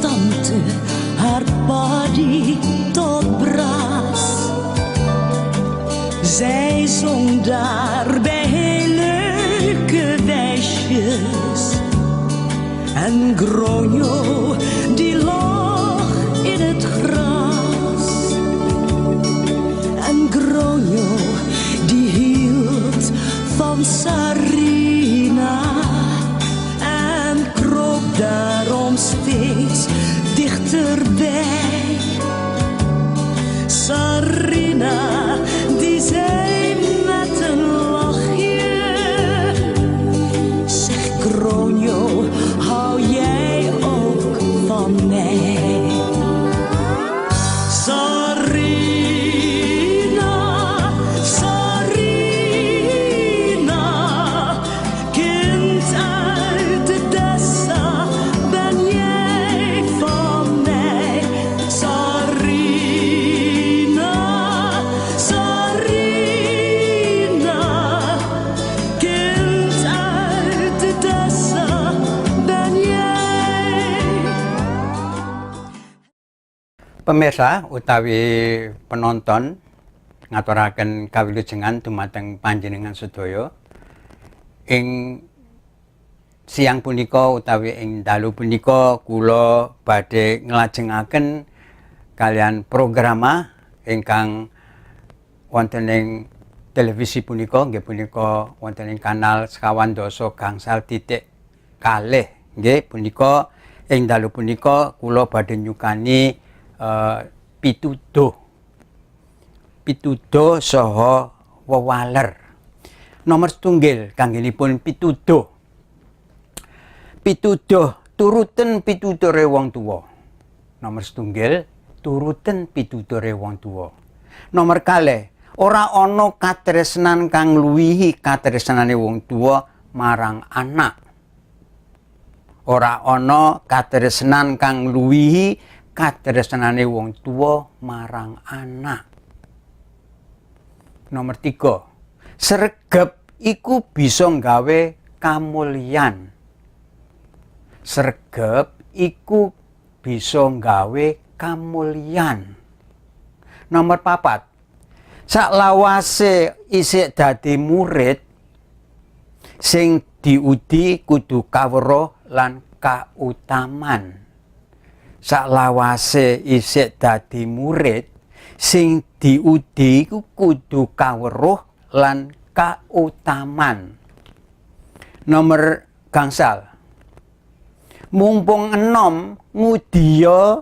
tante haar body tot bras. Zij zong daar bij heel leuke wijsjes. En Gronjo die lag in het gras. En Gronjo die hield van Sarina. En kroop daarom steeds dichterbij. Sarina die zei met een lachje: zeg Gronjo, hou jij ook van mij? Sarina, Sarina, kind uit de Dessa, ben jij van mij? Sarina, Sarina, kind uit de Dessa, ben jij. Pemirsa utawi penonton ngaturaken kawilujengan dumateng panjenengan sedaya ing siang punika utawi ing dalu punika kula badhe nglajengaken kalian programa ingkang wonten ing televisi punika nggih punika wonten ing kanal sekawan dasa gangsal titik kalih nggih punika ing dalu punika kula badhe nyukani pituduh saha wewaler. Nomor setunggal kanggenipun pituduh turuten pituture wong tuwa. Nomor setunggal turuten pituture wong tuwa. Nomor kalih ora ana katresnan kang ngluwihi katresnane wong tuwa marang anak. Ora ana katresnan kang ngluwihi katresnane wong tuwa marang anak. Nomor 3, sregep iku bisa nggawe kamulyan. Sregep iku bisa nggawe kamulyan. Nomor 4, saklawase isih dadi murid, sing diudi kudu kawruh lan kautaman. Saklawase isih dadi murid, sing diudi kudu kawruh lan kautaman. Nomor gangsal, mumpung enom ngudiya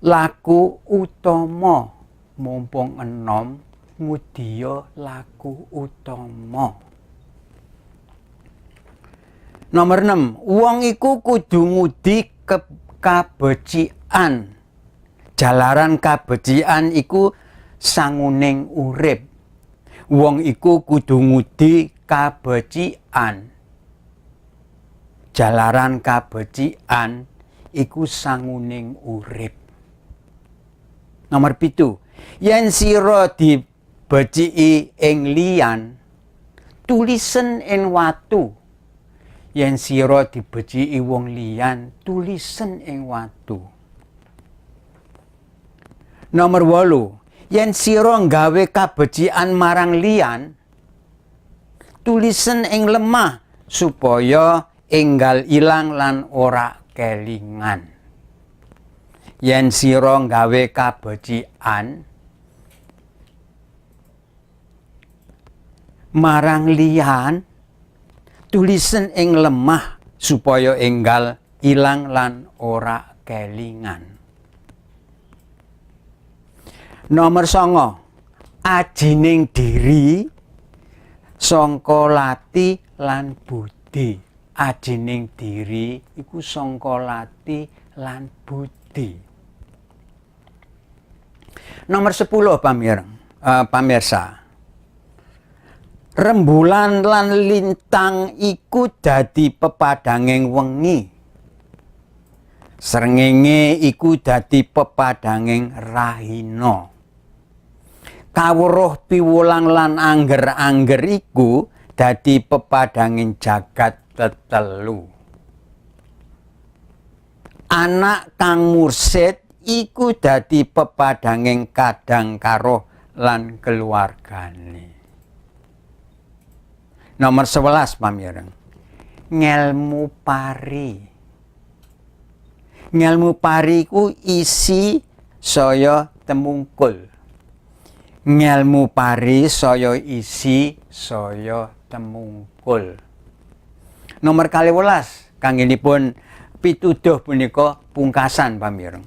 laku utama. Mumpung enom ngudiya laku utama. Nomor 6, wong iku kudu ngudi kabecikan. Jalaran kabecikan iku sanguning urip. Wong iku kudu ngudi kabecikan. Jalaran kabecikan iku sanguning urip. Nomor 7, yen sira dibeciki ing liyan, tulisen ing watu. Yen sira dibeciki wong liyan, tulisen ing watu. Nomor 8, yen sira nggawe kabecikan marang liyan, tulisen ing lemah supaya enggal ilang lan ora kelingan. Yen sira nggawe kabecikan marang liyan, tulisen ing lemah supaya enggal ilang lan ora kelingan. Nomor 9, ajining diri sangka lati lan budi. Ajining diri iku sangka lati lan budi. Nomor 10 pamirsa. Rembulan lan lintang iku dadi pepadanging wengi. Srengenge iku dadi pepadanging rahina. Kawruh piwulang lan angger-angger iku dadi pepadanging jagat tetelu. anak kang mursid iku dadi pepadanging kadang karo lan keluargane. Nomor 11 pamireng. Ngelmu pari. Ngelmu pari ku isi saya temungkul. Ngelmu pari saya isi saya temungkul. Nomor 12 kanggenipun pituduh punika pungkasan pamireng.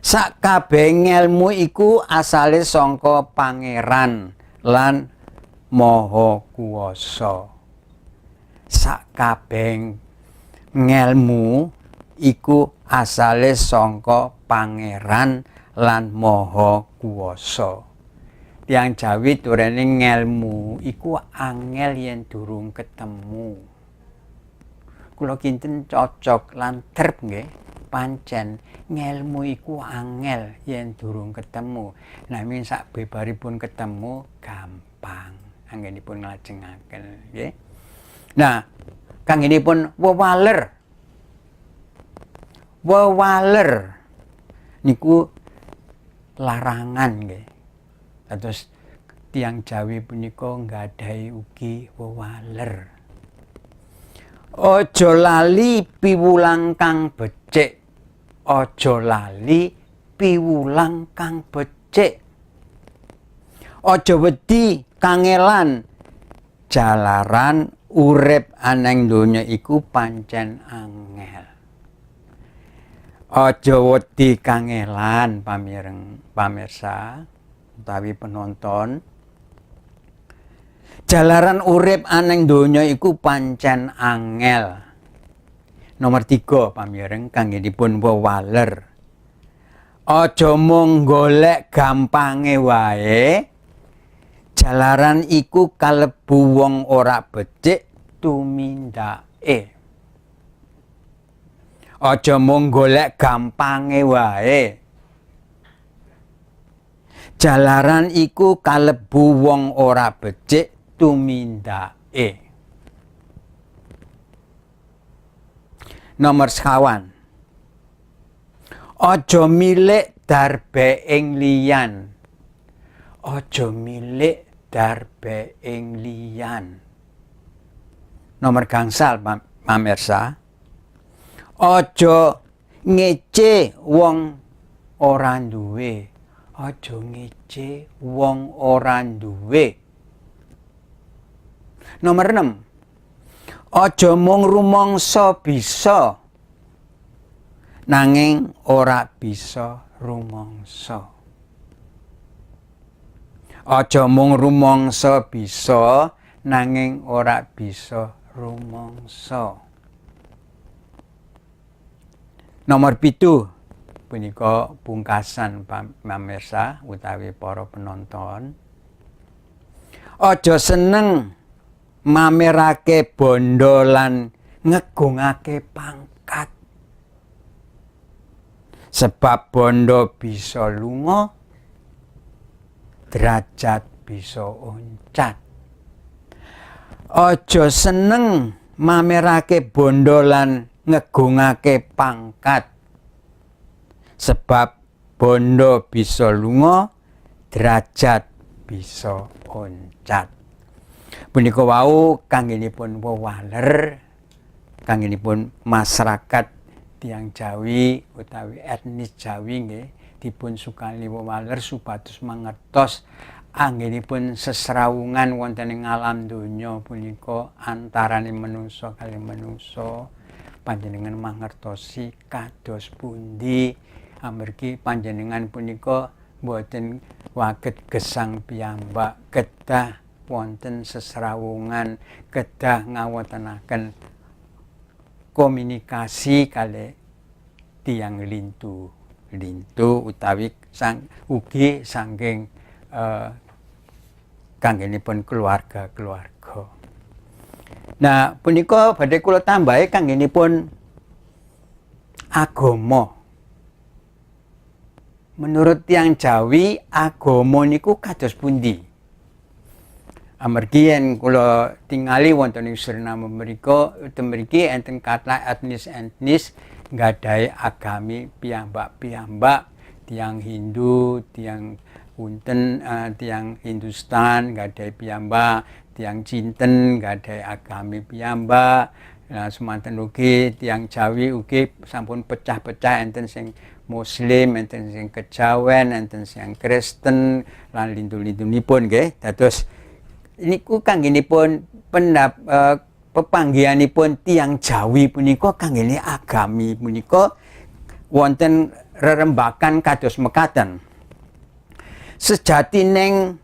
Sakabeh ngelmu iku asale saka Pangeran lan Maha Kuwasa. Sakabeh ngelmu iku asale saka Pangeran lan Maha Kuwasa. Tiyang Jawi durene ngelmu iku angel yen durung ketemu. Kula kinten cocok lan trep nggih, pancen ngelmu iku angel yen durung ketemu. Nanging sak bebaripun ketemu gampang anggenipun nglajengaken nggih. Nah, kanggenipun wewaler. Wewaler niku larangan nggih. Terus tiyang Jawi punika nggadahi ugi wewaler. Aja lali piwulang kang becik. Aja lali piwulang kang becik. Aja wedi kangelan jalaran urip aneng donya iku pancen angel. Aja wedi kangelan pamirsa utawi penonton. Jalaran urip aneng donya iku pancen angel. Nomor 3 pamireng kanggenipun wewaler. Aja mung golek gampange wae. Jalaran iku kalebu wong ora becik tumindake. Aja mung golek gampange wae. Jalaran iku kalebu wong ora becik tumindake. Nomor 5. Aja milik darbeing liyan. Aja milik darbeing liyan. Nomor gangsal pamirsa. Aja ngece wong ora duwe. Aja ngece wong ora duwe. Nomor 6. Aja mung rumangsa bisa nanging ora bisa rumangsa. Aja mung rumangsa bisa nanging ora bisa rumangsa. Nomor 7 punika pungkasan pamirsa utawi para penonton. Aja seneng mamerake bondo lan ngegungake pangkat. Sebab bondo bisa lunga, derajat bisa oncat. Aja seneng mamerake bondo lan ngegungake pangkat. Sebab bondo bisa lunga, derajat bisa oncat. Punika wau kanggenipun wewaler, kanggenipun masyarakat tiyang Jawi utawi etnis Jawi nggih dipun sukani wewaler supados mangertos anggenipun sesrawungan wonten ing alam donya punika antarane manungsa kalih manungsa. Panjenengan mangertosi kados pundi amargi panjenengan punika boten waget gesang piyambak, kedah wonten sesrawungan, kedah ngawontenaken komunikasi kalih tiyang lintu utawi ugi saking kanggenipun keluarga. Nah, punika badhe kula tambahi kanggenipun agama. Menurut tiyang Jawi, agama niku kados pundi? Amargi yen kula tingali wonten ing Suriname mriku, mriki enten kathah etnis nggadhahi agami piyambak-piyambak, tiang Hindu, tiang Punten, tiang Hindustan nggadhahi piyambak, tiang Cinten nggadhahi agami piyambak. Nah, semanten ugi tiang Jawi ugi sampun pecah-pecah, enten sing Muslim, enten sing Kejawen, enten sing Kristen lan lindu-lindunipun nggih. Dados niku kanggenipun pepanggihanipun tiang Jawi punika kanggene agami punika wonten rerembakan kados mekaten. Sejatining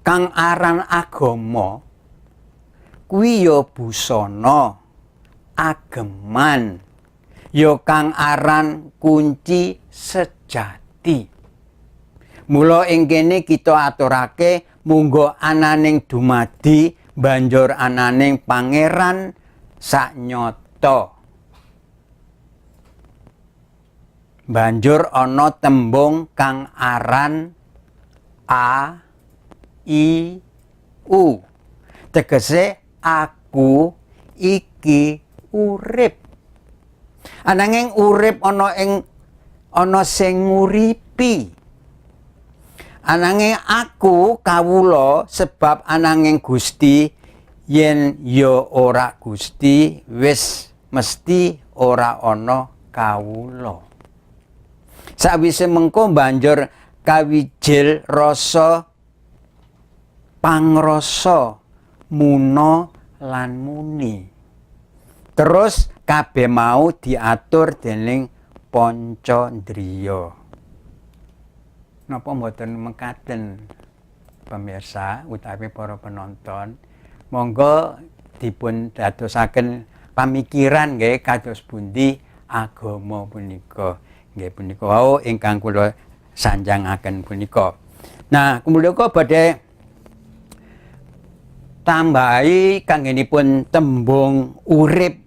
kang aran agama kuwi ya busana, ageman, ya kang aran kunci sejati. Mula ing kene kita aturake munggo ananing dumadi banjur ananing pangeran saknyata. Banjur ana tembung kang aran A I U. Tegese aku iki urip. Ananging urip ana sing nguripi. Ananging aku kawula sebab ananging Gusti, yen ya ora Gusti wis mesti ora ana kawula. Sawise mengko banjur kawijil rasa pangrasa muna lan muni. Terus kabeh mau diatur dening pancandriya. Napa mboten mekaten pemirsa utawi para penonton? Monggo dipun dadosaken pamikiran nggih kados pundi agama punika. Nggih punika wau ingkang kula sanjangaken punika. Nah, kemudian kok badhe tambahi kanggenipun tembung urip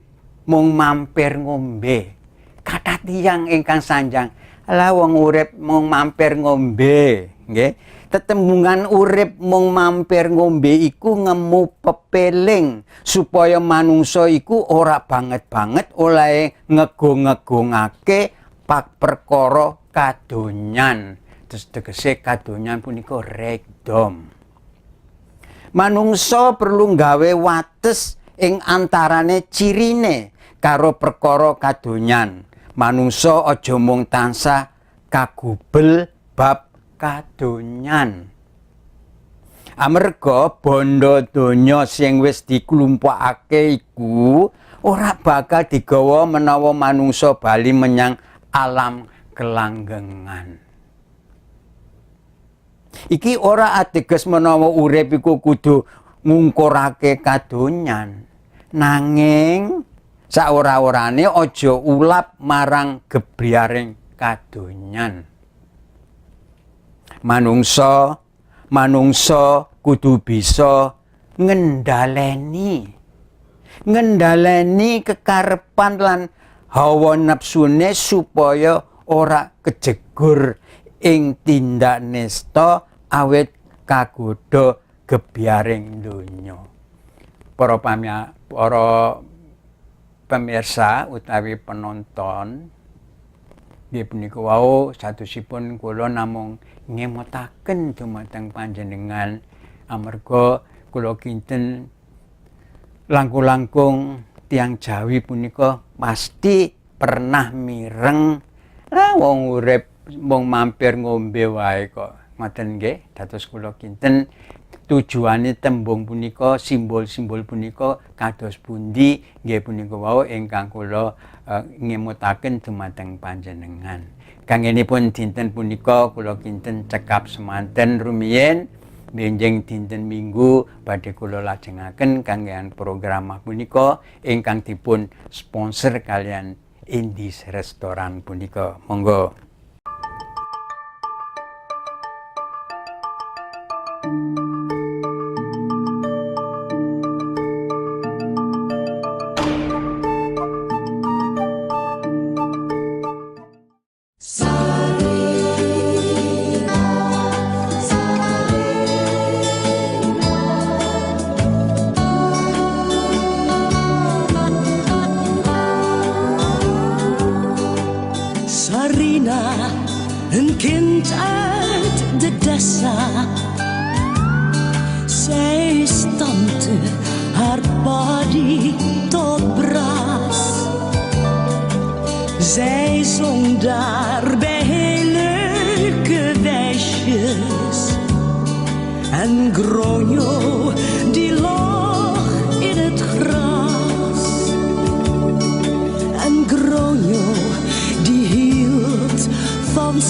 mung mampir ngombe. Kathah tiyang ingkang sanjang, "Lah wong urip mung mampir ngombe." Nggih. Tetembungan urip mung mampir ngombe iku ngemu pepeling supaya manungsa iku ora banget-banget oleh ngegung-ngegungake pak perkara kadonyan. Terus tegese kadonyan punika regdom. Manungsa perlu gawe wates ing antarane cirine karo perkara kadonyan. Manungsa aja mung tansah kagubel bab kadonyan. Amarga bondo donya sing wis diklumpukake iku ora bakal digawa menawa manungsa bali menyang alam kelanggengan. Iki ora ateges menawa urip iku kudu ngungkurake kadonyan. Nanging saora-orane aja ulap marang gebryaring kadonyan. Manungsa kudu bisa ngendhaleni kekarepan lan hawa nafsune supaya ora kejegur ing tindak nista awit kagodha gebyaring donya. Para pemirsa utawi penonton, nggih punika wau satusipun kula namung ngemutaken dumateng panjenengan amarga kula kinten langkung-langkung tiang Jawi punika pasti pernah mireng wong urip mung mampir ngombe wae kok. Ngoten nggih, dados kula kinten tujuane tembung punika, simbol-simbol punika kados pundi nggih punika wau ingkang kula ngemutaken dumateng panjenengan. Kanggenipun dinten punika kula kinten cekap semanten rumiyin benjing dinten Minggu badhe kula lajengaken kanggean program punika ingkang dipun sponsor kalian Indis Restoran punika. Monggo. een kind uit de Dessa. Zij stampte haar body tot braas. Zij zong daar bij heel leuke wijsjes. En Gronjo die lag in het gras. En Gronjo die hield van